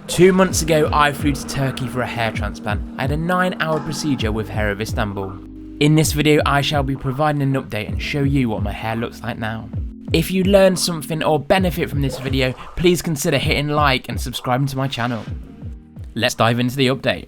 2 months ago, I flew to Turkey for a hair transplant. I had a 9-hour procedure with Hair of Istanbul. In this video, I shall be providing an update and show you what my hair looks like now. If you learned something or benefit from this video, please consider hitting like and subscribing to my channel. Let's dive into the update.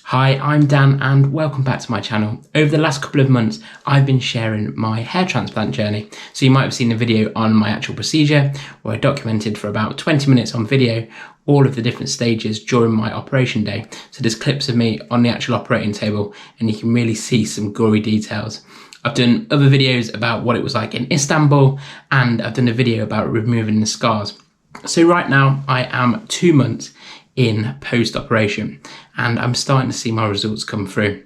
Hi, I'm Dan and welcome back to my channel. Over the last couple of months, I've been sharing my hair transplant journey. So you might have seen a video on my actual procedure where I documented for about 20 minutes on video all of the different stages during my operation day. So there's clips of me on the actual operating table and you can really see some gory details. I've done other videos about what it was like in Istanbul and I've done a video about removing the scars. So right now I am 2 months in post-operation and I'm starting to see my results come through.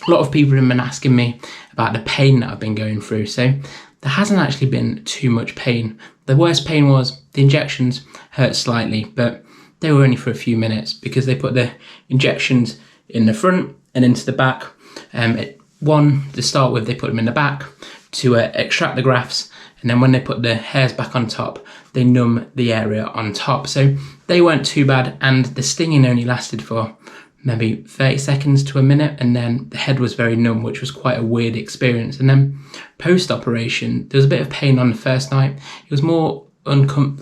A lot of people have been asking me about the pain that I've been going through, so there hasn't actually been too much pain. The worst pain was the injections hurt slightly, but they were only for a few minutes because they put the injections in the front and into the back. To start with, they put them in the back to extract the grafts, and then when they put the hairs back on top, they numb the area on top. So they weren't too bad, and the stinging only lasted for maybe 30 seconds to a minute, and then the head was very numb, which was quite a weird experience. And then post-operation, there was a bit of pain on the first night. It was more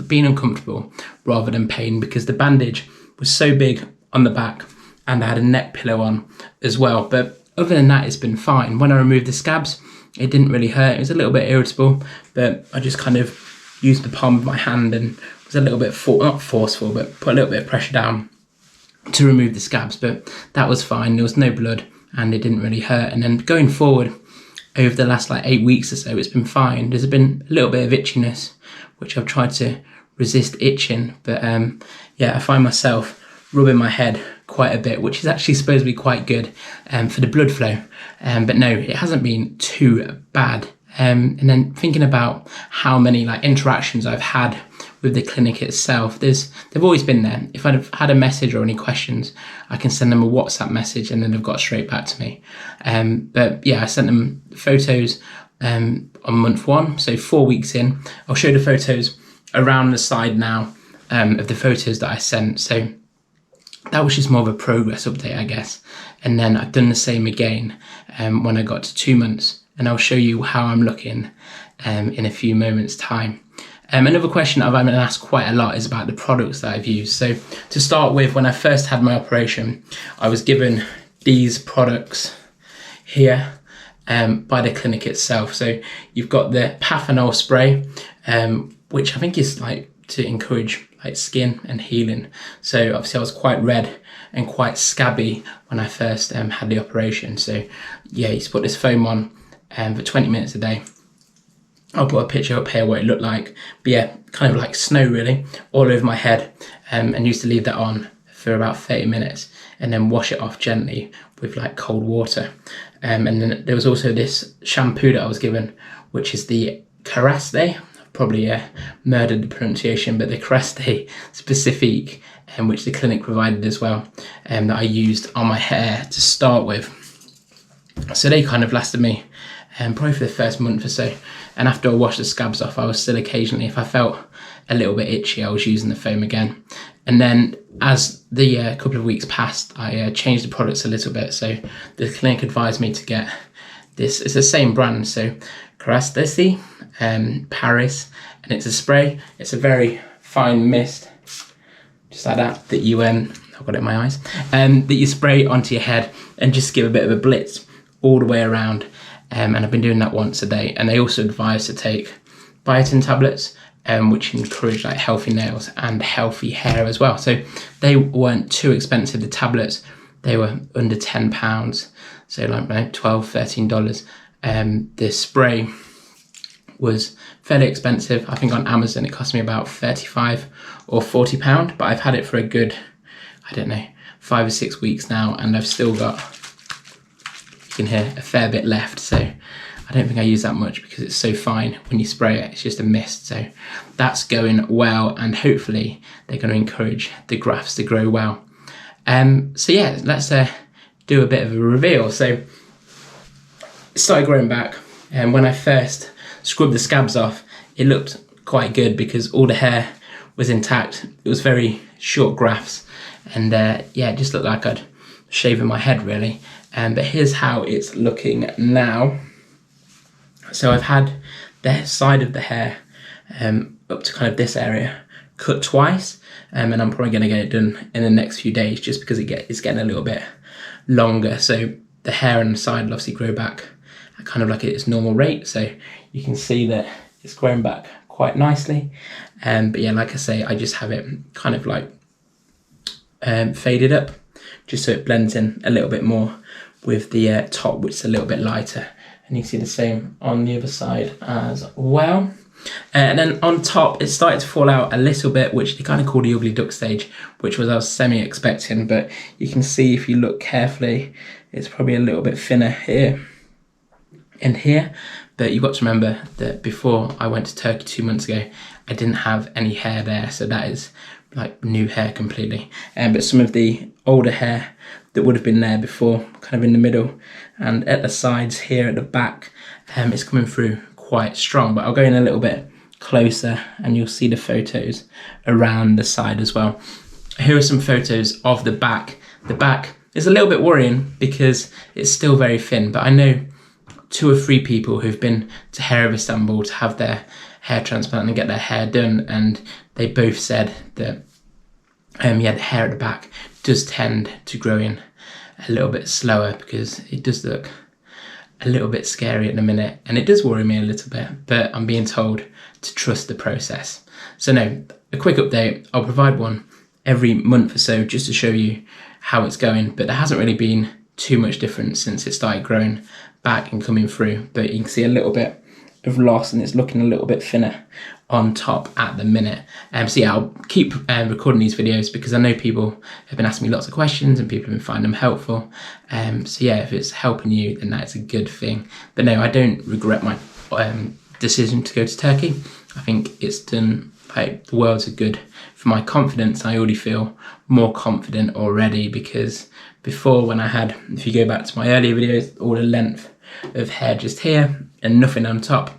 being uncomfortable rather than pain because the bandage was so big on the back and I had a neck pillow on as well. But other than that, it's been fine. When I removed the scabs, it didn't really hurt. It was a little bit irritable, but I just kind of used the palm of my hand and was a little bit, not forceful, but put a little bit of pressure down to remove the scabs, but that was fine. There was no blood and it didn't really hurt. And then going forward, over the last 8 weeks or so, it's been fine. There's been a little bit of itchiness, which I've tried to resist itching, but yeah, I find myself rubbing my head quite a bit, which is actually supposed to be quite good for the blood flow, but no, it hasn't been too bad. And then thinking about how many interactions I've had with the clinic itself, they've always been there. If I'd have had a message or any questions, I can send them a WhatsApp message and then they've got straight back to me. But yeah, I sent them photos on month 1, so 4 weeks in. I'll show the photos around the side now of the photos that I sent. So that was just more of a progress update, I guess. And then I've done the same again when I got to 2 months. And I'll show you how I'm looking in a few moments' time. Another question I've been asked quite a lot is about the products that I've used. So to start with, when I first had my operation, I was given these products here by the clinic itself. So you've got the Pafenol spray, which I think is to encourage skin and healing. So obviously I was quite red and quite scabby when I first had the operation. So yeah, you just put this foam on for 20 minutes a day. I'll put a picture up here what it looked like. But yeah, kind of like snow really, all over my head, and used to leave that on for about 30 minutes and then wash it off gently with cold water. And then there was also this shampoo that I was given, which is the Careste. Probably murdered the pronunciation, but the Careste Specifique, which the clinic provided as well, that I used on my hair to start with. So they kind of lasted me probably for the first month or so. And after I washed the scabs off, I was still occasionally, if I felt a little bit itchy, I was using the foam again. And then as the couple of weeks passed, I changed the products a little bit. So the clinic advised me to get this. It's the same brand, so Careste Paris, and it's a spray. It's a very fine mist, just like that you I've got it in my eyes, that you spray onto your head and just give a bit of a blitz all the way around. And I've been doing that once a day. And they also advise to take biotin tablets, which encourage healthy nails and healthy hair as well. So they weren't too expensive, the tablets. They were under £10, so $12, $13. The spray was fairly expensive. I think on Amazon it cost me about £35 or £40, but I've had it for a good, 5 or 6 weeks now, and I've still got, you can hear, a fair bit left. So I don't think I use that much because it's so fine. When you spray it, it's just a mist. So that's going well, and hopefully they're going to encourage the grafts to grow well. So yeah, let's do a bit of a reveal. So it started growing back, and when I first scrubbed the scabs off, it looked quite good because all the hair was intact. It was very short grafts, and yeah, it just looked like I'd shaven my head really. But here's how it's looking now. So I've had the side of the hair up to kind of this area cut twice, and I'm probably going to get it done in the next few days, just because it's getting a little bit longer. So the hair on the side will obviously grow back at kind of like its normal rate. So you can see that it's growing back quite nicely. But yeah, like I say, I just have it kind of like faded up, just so it blends in a little bit more with the top, which is a little bit lighter. And you can see the same on the other side as well. And then on top, it started to fall out a little bit, which they kind of call the ugly duck stage, which I was semi-expecting. But you can see if you look carefully, it's probably a little bit thinner here and here. But you've got to remember that before I went to Turkey 2 months ago, I didn't have any hair there. So that is like new hair completely. But some of the older hair that would have been there before, kind of in the middle and at the sides here at the back, it's coming through quite strong. But I'll go in a little bit closer and you'll see the photos around the side as well. Here are some photos of the back. The back is a little bit worrying because it's still very thin, but I know 2 or 3 people who've been to Hair of Istanbul to have their hair transplant and get their hair done, and they both said that yeah, the hair at the back does tend to grow in a little bit slower, because it does look a little bit scary at the minute, and it does worry me a little bit, but I'm being told to trust the process. So no, a quick update, I'll provide one every month or so just to show you how it's going, but there hasn't really been too much difference since it started growing back and coming through. But you can see a little bit of loss, and it's looking a little bit thinner on top at the minute. So yeah, I'll keep recording these videos because I know people have been asking me lots of questions and people have been finding them helpful. So yeah, if it's helping you, then that's a good thing. But no, I don't regret my decision to go to Turkey. I think it's done like the world's good for my confidence. I already feel more confident already, because before, when I had, if you go back to my earlier videos, all the length of hair just here and nothing on top,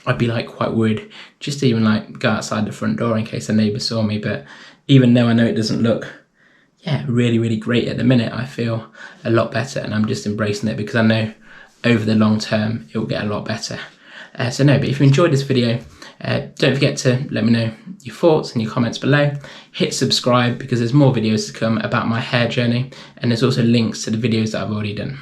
I'd be like quite worried just to even like go outside the front door in case a neighbour saw me. But even though I know it doesn't look really great at the minute, I feel a lot better, and I'm just embracing it because I know over the long term it will get a lot better. So no, but if you enjoyed this video, don't forget to let me know your thoughts and your comments below. Hit subscribe because there's more videos to come about my hair journey, and there's also links to the videos that I've already done.